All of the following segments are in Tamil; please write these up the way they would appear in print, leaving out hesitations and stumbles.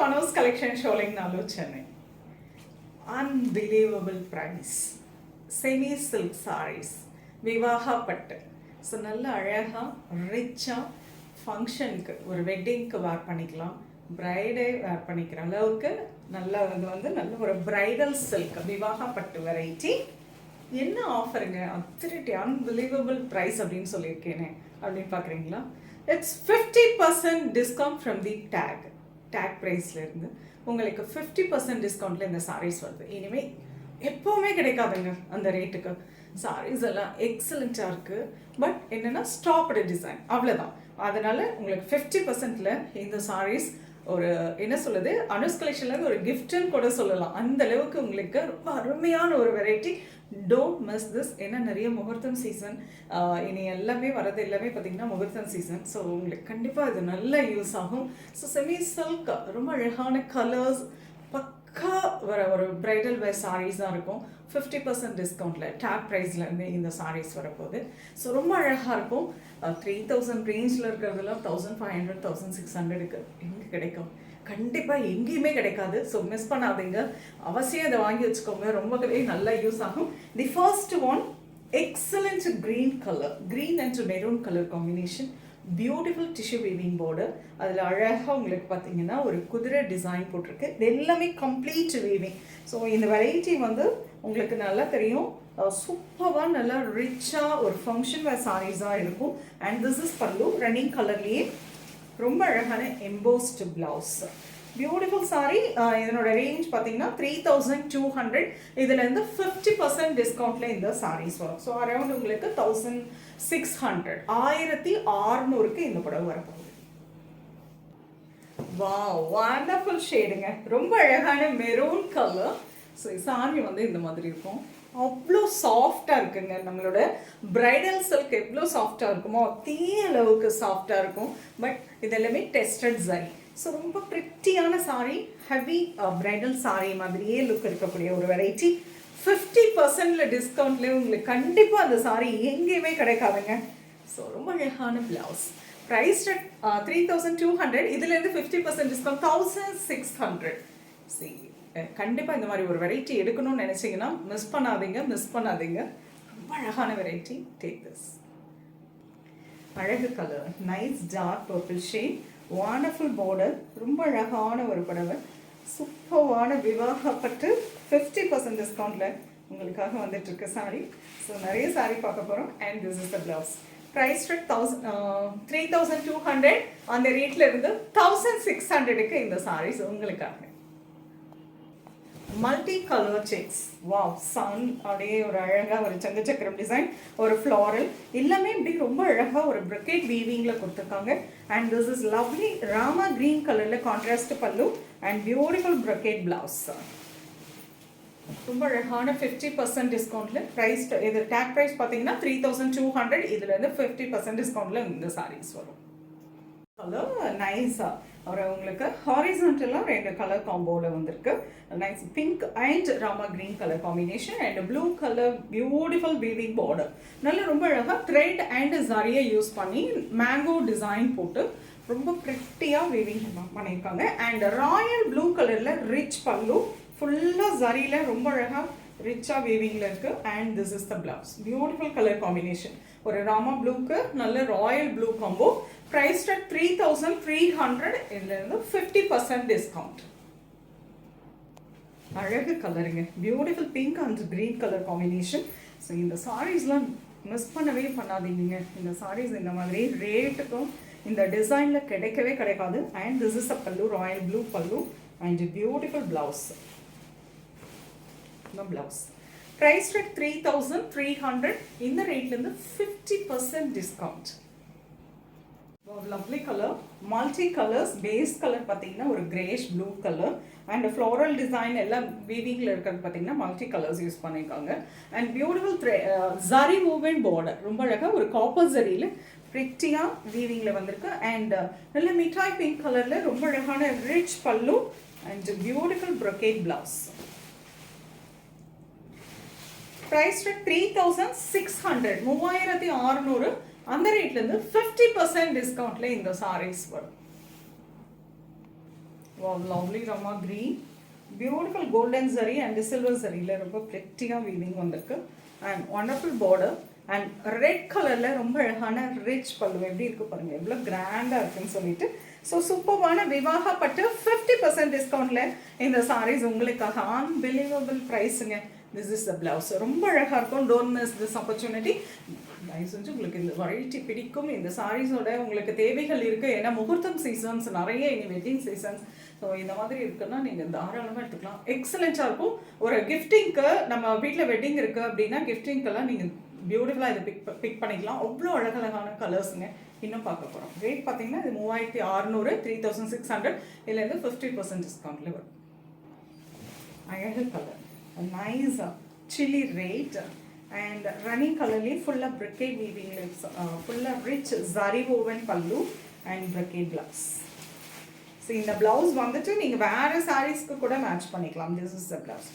Anu's collection showing Nalu Chennai. Unbelievable price. Semi silk sarees. Vivaha pattu. So நல்ல அழகா ரிச்சா ஃபங்க்ஷனுக்கு ஒரு வெட்டிங்க்கு வேர் பண்ணிக்கலாம், பிரைடே வேர் பண்ணிக்கிற அளவுக்கு நல்ல நல்ல ஒரு பிரைடல் சில்க் விவாகா பட்டு வெரைட்டி. என்ன ஆஃபருங்க, அத்திரிட்டி அன்பிலீவபிள் ப்ரைஸ் அப்படின்னு சொல்லியிருக்கேனே அப்படின்னு பார்க்குறீங்களா? It's 50% discount from the tag ப்ரைஸ்லேருந்து உங்களுக்கு 50% டிஸ்கவுண்ட்டில் இந்த சாரீஸ் வருது. இனிமேல் எப்போவுமே கிடைக்காதுங்க அந்த ரேட்டுக்கு. சாரீஸ் எல்லாம் எக்ஸலண்ட்டாக இருக்குது. பட் என்னென்னா ஸ்டாப்டு டிசைன் அவ்வளோதான். அதனால் உங்களுக்கு 50%ல் இந்த சாரீஸ் ஒரு என்ன சொல்லுது, அனுஸ் கலெக்ஷனில் ஒரு கிஃப்ட்டுன்னு கூட சொல்லலாம். அந்த அளவுக்கு உங்களுக்கு ரொம்ப அருமையான ஒரு வெரைட்டி. Don't miss this. ஏன்னா நிறைய முகூர்த்தம் சீசன், இனி எல்லாமே வரது எல்லாமே பார்த்தீங்கன்னா முகூர்த்தம் சீசன். ஸோ உங்களுக்கு கண்டிப்பாக இது நல்ல யூஸ் ஆகும். ஸோ செமி சில்க் ரொம்ப அழகான கலர்ஸ், பக்கா வர ஒரு பிரைடல் வேர் சாரீஸ் தான் இருக்கும். 50% டிஸ்கவுண்ட்டில் டேப் ப்ரைஸ்லேருந்து இந்த சாரீஸ் வரப்போகுது. ஸோ ரொம்ப அழகாக இருக்கும். 3000 ரேஞ்சில் இருக்கிறதுலாம் 1500 1600க்கு எங்கே கிடைக்கும்? கண்டிப்பாக எங்கேயுமே கிடைக்காது. ஸோ மிஸ் பண்ணாதீங்க, அவசியம் இதை வாங்கி வச்சுக்கோங்க. ரொம்பவே நல்லா யூஸ் ஆகும். The first one excellent green colour, green and maroon colour combination. Beautiful tissue weaving border. அதில் அழகாக உங்களுக்கு பார்த்தீங்கன்னா ஒரு குதிரை டிசைன் போட்டிருக்கு. இது எல்லாமே கம்ப்ளீட் வீவிங். ஸோ இந்த வெரைட்டி உங்களுக்கு நல்லா தெரியும், சூப்பராக நல்லா ரிச்சாக ஒரு ஃபங்க்ஷன் வேர் சாரீஸாக இருக்கும். அண்ட் திஸ் இஸ் பல்லு, ரன்னிங் கலர்லேயே ரொம்ப அழகான எம்போஸ்டு பிளவுஸ். பியூட்டிஃபுல் சாரீ. இதனோட ரேஞ்ச் பார்த்தீங்கன்னா 3200. இதுலேருந்து 50% டிஸ்கவுண்ட்டில் இந்த சாரீஸ் வரும். ஸோ அரௌண்ட் உங்களுக்கு 1600, 1600க்கு இந்த புடவை வரப்போகுது. வாவ், வண்டர்ஃபுல் ஷேடுங்க. ரொம்ப அழகான மெரூன் கலர். ஸோ சாரி இந்த மாதிரி இருக்கும். அவ்வளோ சாஃப்டாக இருக்குங்க. நம்மளோட பிரைடல் சில்க் எவ்வளோ சாஃப்டாக இருக்குமோ அதே அளவுக்கு சாஃப்டாக இருக்கும். பட் இதெல்லாமே டெஸ்டட் சரி. ஸோ ரொம்ப ப்ரிட்டியான சாரீ, ஹெவி பிரைடல் சாரீ மாதிரியே லுக் இருக்கக்கூடிய ஒரு வெரைட்டி. 50% டிஸ்கவுண்ட்லேயே உங்களுக்கு கண்டிப்பாக அந்த சாரீ எங்கேயுமே கிடைக்காதுங்க. ஸோ ரொம்ப அழகான பிளவுஸ். ப்ரைஸ் 3200. இதுலேருந்து 50% டிஸ்கவுண்ட் 1600. சரி, கண்டிப்பாக இந்த மாதிரி ஒரு வெரைட்டி எடுக்கணும்னு நினச்சிங்கன்னா மிஸ் பண்ணாதீங்க. ரொம்ப அழகான வெரைட்டி. Take this. அழகு colour, nice dark purple shade, wonderful border. ரொம்ப அழகான ஒரு புடவை, சூப்பரான விவாகப்பட்டு 50% டிஸ்கவுண்ட்டில் உங்களுக்காக வந்துட்டுருக்கு சாரீ. ஸோ நிறைய சாரீ பார்க்க போகிறோம். And this is the blouse. Price 3200. அந்த ரேட்டில் இருந்து 1600க்கு இந்த சாரீஸ் உங்களுக்காக. Multi colour checks. வாவ், சன் அப்படியே ஒரு அழகாக ஒரு சங்க சக்கரம் டிசைன், ஒரு ஃப்ளாரல், எல்லாமே இப்படி ரொம்ப அழகாக ஒரு ப்ரொக்கேட் வீவிங்கில் கொடுத்துருக்காங்க. And this is lovely Rama green கலரில் கான்ட்ராஸ்ட் பல்லு அண்ட் பியூட்டிஃபுல் ப்ரொக்கேட் பிளவுஸ். ரொம்ப அழகான 50% டிஸ்கவுண்ட்டில் ப்ரைஸ். இது டேக் ப்ரைஸ் பார்த்தீங்கன்னா 3200. இதுலேருந்து 50% டிஸ்கவுண்ட்டில் இந்த சாரீஸ் வரும். கலர் நைஸாக ஒரு உங்களுக்கு ஹாரிசான்டலாக 2 கலர் காம்போவில் வந்திருக்கு. Nice pink and Rama green colour combination and blue colour beautiful weaving border. நல்ல ரொம்ப அழகாக த்ரெட் அண்ட் ஜரியை யூஸ் பண்ணி மேங்கோ டிசைன் போட்டு ரொம்ப ப்ரிட்டியாக வீவிங் பண்ணியிருக்காங்க. அண்ட் ராயல் ப்ளூ கலரில் ரிச் பல்லு, ஃபுல்லாக ஜரியில் ரொம்ப அழகாக ரிச்சாக வீவிங்கில் இருக்குது. And this is the blouse. Beautiful colour combination. ஒரு ராமா ப்ளூக்கு நல்ல ராயல் ப்ளூ காம்போ. ப்ரைஸ் 3300. இதுலேருந்து 50% டிஸ்கவுண்ட். அழகு கலருங்க, beautiful pink and green colour combination. So இந்த சாரீஸ்லாம் மிஸ் பண்ணவே பண்ணாதீங்க. இந்த சாரீஸ் இந்த மாதிரி ரேட்டுக்கும் இந்த டிசைனில் கிடைக்கவே கிடைக்காது. And this is a pallu, royal blue pallu and beautiful blouse. Blouse price 3300. இந்த ரேட்லேருந்து 50% discount. Lovely colour, multi colours. Base colour பார்த்தீங்கன்னா ஒரு greyish blue colour and floral design எல்லாம் வீவிங்கில் இருக்கிறது பார்த்தீங்கன்னா மல்டி கலர்ஸ் யூஸ் பண்ணியிருக்காங்க. And beautiful zari movement border. ரொம்ப அழகாக ஒரு காப்பர் ஜரியில் ப்ரிட்டியாக வீவிங்கில் வந்திருக்கு. அண்ட் நல்ல மிட்டாய் பிங்க் கலரில் ரொம்ப அழகான rich pallu and beautiful brocade blouse. Price 3600. 3600. அந்த ரேட்லேருந்து 50% டிஸ்கவுண்ட்டில் இந்த சாரீஸ் வரும். Wow, lovely Rama green. Beautiful golden zari and silver zari la ரொம்ப pretty-ஆ weaving வந்திருக்கு and wonderful border and red colorல ரொம்ப அழகான rich பல்லு எப்படி இருக்கு பாருங்க எவ்வளவு கிராண்டா இருக்குன்னு சொல்லிட்டு ஸோ சூப்பர்வான விவாக பட்டு 50% டிஸ்கவுண்ட்ல இந்த sarees உங்களுக்காக unbelievable priceங்க. திஸ் இஸ் த பிளவுஸ் ரொம்ப அழகாக இருக்கும். Don't miss this opportunity. தயவு செஞ்சு உங்களுக்கு இந்த வெரைட்டி பிடிக்கும். இந்த சாரீஸோட உங்களுக்கு தேவைகள் இருக்குது. ஏன்னா முகூர்த்தம் சீசன்ஸ் நிறைய இனி வெட்டிங் சீசன்ஸ். ஸோ இந்த மாதிரி இருக்குன்னா நீங்கள் தாராளமாக எடுத்துக்கலாம். எக்ஸலண்ட்டாக இருக்கும். ஒரு கிஃப்டிங்க்கு நம்ம வீட்டில் வெட்டிங் இருக்குது அப்படின்னா கிஃப்டிங்க்கெல்லாம் நீங்கள் பியூட்டிஃபுல்லாக இதை பிக் பண்ணிக்கலாம். அவ்வளோ அழகழகான கலர்ஸுங்க இன்னும் பார்க்க போகிறோம். ரேட் பார்த்தீங்கன்னா இது 3600, 3600 இதுலேருந்து 50% டிஸ்கவுண்ட்லேயே வரும். அழகு colour, nice chilly red and running colorly full of brocade weaving, full of rich zari woven pallu and brocade blouse. So இந்த blouse வந்துட்டு நீங்க வேற sareesக்கு கூட மேட்ச் பண்ணிக்கலாம். This is the blouse.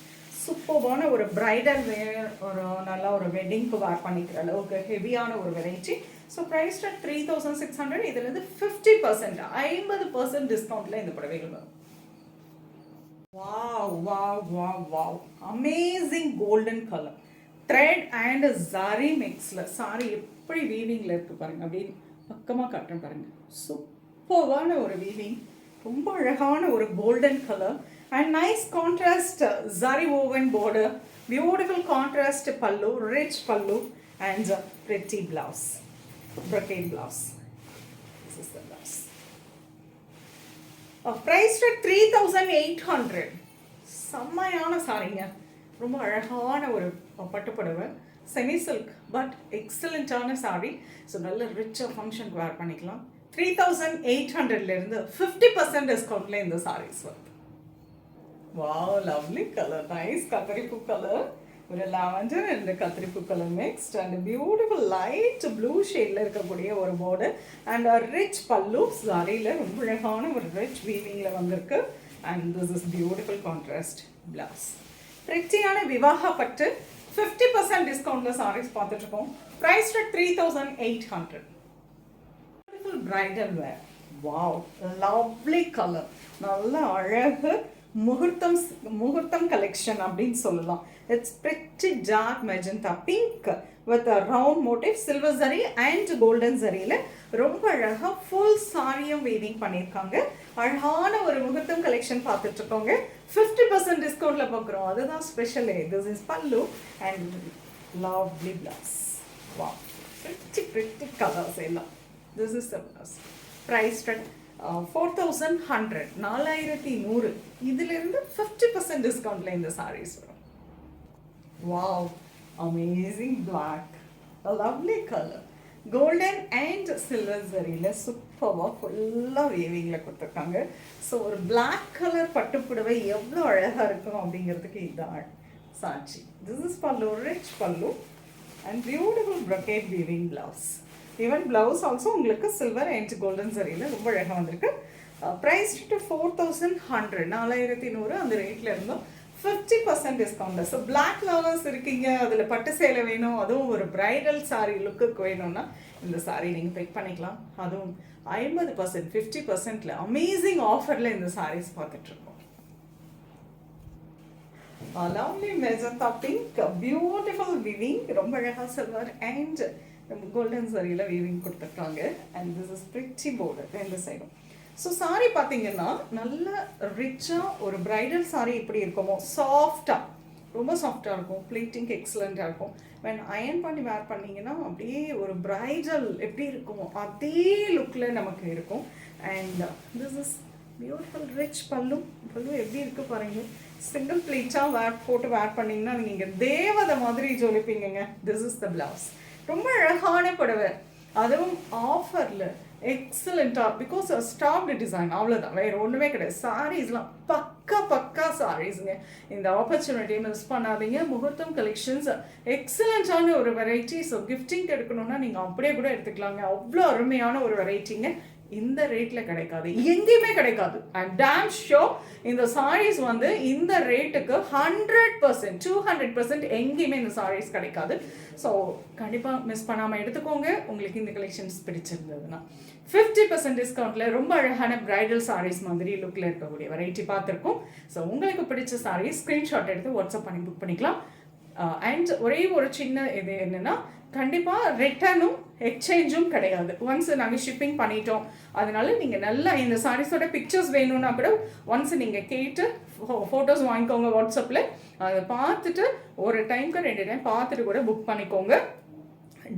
சூப்பர்வான ஒரு பிரைடல் வேர், ஒரு நல்ல ஒரு வெட்டிங்க்கு வேர் பண்ணிக்கிற அளவுக்கு ஹெவியான ஒரு வெரைட்டி. So price at 3600. இதுலேருந்து 50% 50% டிஸ்கவுண்ட்ல இந்த புடவைகள் வரும். Wow, wow, wow, wow. Amazing golden color. Thread and zari mixல சாரி எப்படி வீவிங்ல இருக்கு பாருங்க. அப்படியே பக்கமாக காட்டுறேன் பாருங்க. சூப்பர்வான ஒரு வீவிங், ரொம்ப அழகான ஒரு golden colour and nice contrast zari woven border, beautiful contrast pallu, rich pallu and pretty blouse, brocade blouse. This is the blouse. Price at 3800. செம்மையான சாரிங்க, ரொம்ப அழகான ஒரு பட்டுப்புடவை, செமி சில்க் பட் எக்ஸலண்ட்டான சாரி. ஸோ நல்ல ரிச்சாக ஃபங்க்ஷனுக்கு வேர் பண்ணிக்கலாம். 3800லேருந்து 50% டிஸ்கவுண்ட்ல இந்த சாரீஸ் வருது. வாவ், லவ்லி கலர், நைஸ் கத்திரிப்பூ கலர், ஒரு லாவெண்டர் அண்ட் கத்திரிப்பூ colour mixed and beautiful light blue ஷேடில் இருக்கக்கூடிய ஒரு border அண்ட் ரிச் பல்லு. சாரியில் ரொம்ப அழகான ஒரு ரிச் வீவிங்கில் வந்திருக்கு. And this is beautiful contrast blouse. பிரிட்டியான விவாக பட்டு 50% டிஸ்கவுண்ட்டில் சாரீஸ் பார்த்துட்ருக்கோம். Price at 3800. Beautiful bridal wear. Wow, lovely colour, நல்ல அழகு முகூர்த்தம் கலெக்ஷன் அப்படின்னு சொல்லலாம். It's pretty dark magenta pink with a round motif, silver zari and golden zariயில் ரொம்ப அழகாக ஃபுல் சாரியும் வீவிங் பண்ணியிருக்காங்க. அழகான ஒரு முகூர்த்தம் கலெக்ஷன் பார்த்துட்டு இருக்கோங்க. 50% டிஸ்கவுண்ட்ல பார்க்குறோம். அதுதான் ஸ்பெஷலே. This is pallu and lovely blouse. வா, pretty கலர்ஸ் எல்லாம். This is the blouse. Price 4100, 4100. இதிலிருந்து 50% டிஸ்கவுண்ட்ல இந்த சாரீஸ் வரும். Wow, amazing black, lovely colour, golden and silver ஜரியில் சூப்பராக ஃபுல்லாக வீவிங்கில் கொடுத்துருக்காங்க. ஸோ ஒரு பிளாக் கலர் பட்டுப்புடவை எவ்வளோ அழகாக இருக்கும் அப்படிங்கிறதுக்கு இதுதான் சாட்சி. திஸ் இஸ் பல்லு, rich pallu and beautiful brocade weaving blouse. Even blouse also உங்களுக்கு சில்வர் அண்ட் கோல்டன் சரியில் ரொம்ப அழகாக வந்திருக்கு. ப்ரைஸ் 4100, 4100 அந்த ரேட்டில் இருந்தோம். 50% டிஸ்கவுண்ட். ஸோ பிளாக் லவர்ஸ் இருக்கீங்க, அதில் பட்டு சேலை வேணும், அதுவும் ஒரு பிரைடல் சாரீ லுக்குக்கு வேணும்னா இந்த சாரீ நீங்கள் பிக் பண்ணிக்கலாம். அதுவும் 50%, 50%ல அமேசிங் ஆஃபரில் இந்த சாரீஸ் பார்த்துட்ருக்கோம். Lovely magenta pink, beautiful weaving, ரொம்ப அழகாக சில்வர் அண்ட் கோல்டன் சாரியில் வீவிங் கொடுத்துருக்காங்க. And this is pretty border ரெண்டு சைடும். ஸோ சாரீ பார்த்தீங்கன்னா நல்ல ரிச்சாக ஒரு பிரைடல் சாரீ எப்படி இருக்குமோ சாஃப்டாக, ரொம்ப சாஃப்டாக இருக்கும். ப்ளீட்டிங் எக்ஸலண்ட்டாக இருக்கும். when அயன் பண்ணி வேர் பண்ணிங்கன்னா அப்படியே ஒரு பிரைடல் எப்படி இருக்குமோ அதே லுக்கில் நமக்கு இருக்கும். And this is beautiful rich பல்லு. பல்லு எப்படி இருக்குது பாருங்கள். சிங்கிள் ப்ளீட்டாக போட்டு வேர் பண்ணிங்கன்னா நீங்கள் தேவதை மாதிரி ஜொலிப்பீங்க. This is the blouse. ரொம்ப அழகான புடவை, அதுவும் ஆஃபரில் எக்ஸலண்ட்டாக. பிகாஸ் ஸ்டாப்டு டிசைன், அவ்வளோதான், வேறு ஒன்றுமே கிடையாது. சாரீஸ்லாம் பக்கா சாரீஸுங்க. இந்த ஆப்பர்ச்சுனிட்டியை மிஸ் பண்ணாதீங்க. முகூர்த்தம் கலெக்ஷன்ஸ் எக்ஸலண்ட்டான ஒரு வெரைட்டி. ஸோ கிஃப்டிங் எடுக்கணும்னா நீங்கள் அப்படியே கூட எடுத்துக்கலாங்க. அவ்வளோ அருமையான ஒரு வெரைட்டிங்க. இந்த ரேட்டில் கிடைக்காது, எங்கேயுமே கிடைக்காது. ஐ எம் டேம் ஷோர் இந்த சாரீஸ் வந்து இந்த ரேட்டுக்கு 100%, 200% எங்கேயுமே இந்த சாரீஸ் கிடைக்காது. ஸோ கண்டிப்பாக மிஸ் பண்ணாமல் எடுத்துக்கோங்க. உங்களுக்கு இந்த கலெக்ஷன்ஸ் பிடிச்சிருந்ததுன்னா 50% டிஸ்கவுண்ட்டில் ரொம்ப அழகான பிரைடல் சாரீஸ் மாதிரி லுக்கில் இருக்கக்கூடிய வெரைட்டி பார்த்துருக்கோம். ஸோ உங்களுக்கு பிடிச்ச சாரீஸ் ஸ்க்ரீன்ஷாட் எடுத்து வாட்ஸ்அப் பண்ணி புக் பண்ணிக்கலாம். அண்ட் ஒரே ஒரு சின்ன இது என்னென்னா, கண்டிப்பாக ரிட்டர்னும் எக்ஸ்சேஞ்சும் கிடையாது. ஒன்ஸ் நாங்கள் ஷிப்பிங் பண்ணிட்டோம், அதனால நீங்கள் நல்லா இந்த சாரீஸோட பிக்சர்ஸ் வேணும்னா கூட ஒன்ஸ் நீங்கள் கேட்டு ஃபோட்டோஸ் வாங்கிக்கோங்க வாட்ஸ்அப்பில். அதை பார்த்துட்டு ஒரு டைமுக்கு 2 டைம் பார்த்துட்டு கூட புக் பண்ணிக்கோங்க.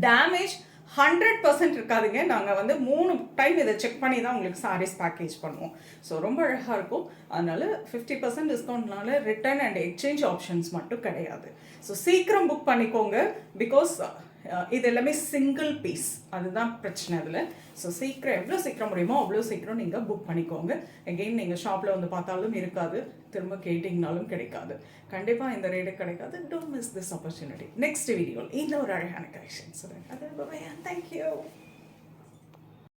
டேமேஜ் 100% இருக்காதுங்க. நாங்கள் வந்து 3 டைம் இதை செக் பண்ணி தான் உங்களுக்கு சாரீஸ் பேக்கேஜ் பண்ணுவோம். ஸோ ரொம்ப அழகாக இருக்கும். அதனால் 50% டிஸ்கவுண்ட்னால ரிட்டர்ன் அண்ட் எக்ஸ்சேஞ்ச் ஆப்ஷன்ஸ் மட்டும் கிடையாது. ஸோ சீக்கிரம் புக் பண்ணிக்கோங்க. பிகாஸ் இது எல்லாமே சிங்கிள் பீஸ், அதுதான் பிரச்சனை அதில். ஸோ சீக்கிரம் எவ்வளோ சீக்கிரம் முடியுமோ அவ்வளோ சீக்கிரம் நீங்கள் புக் பண்ணிக்கோங்க. அகெயின் நீங்கள் ஷாப்பில் வந்து பார்த்தாலும் இருக்காது, திரும்ப கேட்டிங்கனாலும் கிடைக்காது. கண்டிப்பாக இந்த ரேட்டு கிடைக்காது. Don't miss this opportunity. Next வீடியோவில் இன்னொரு அழகான கலெக்ஷன்ஸ். அது தேங்க்யூ.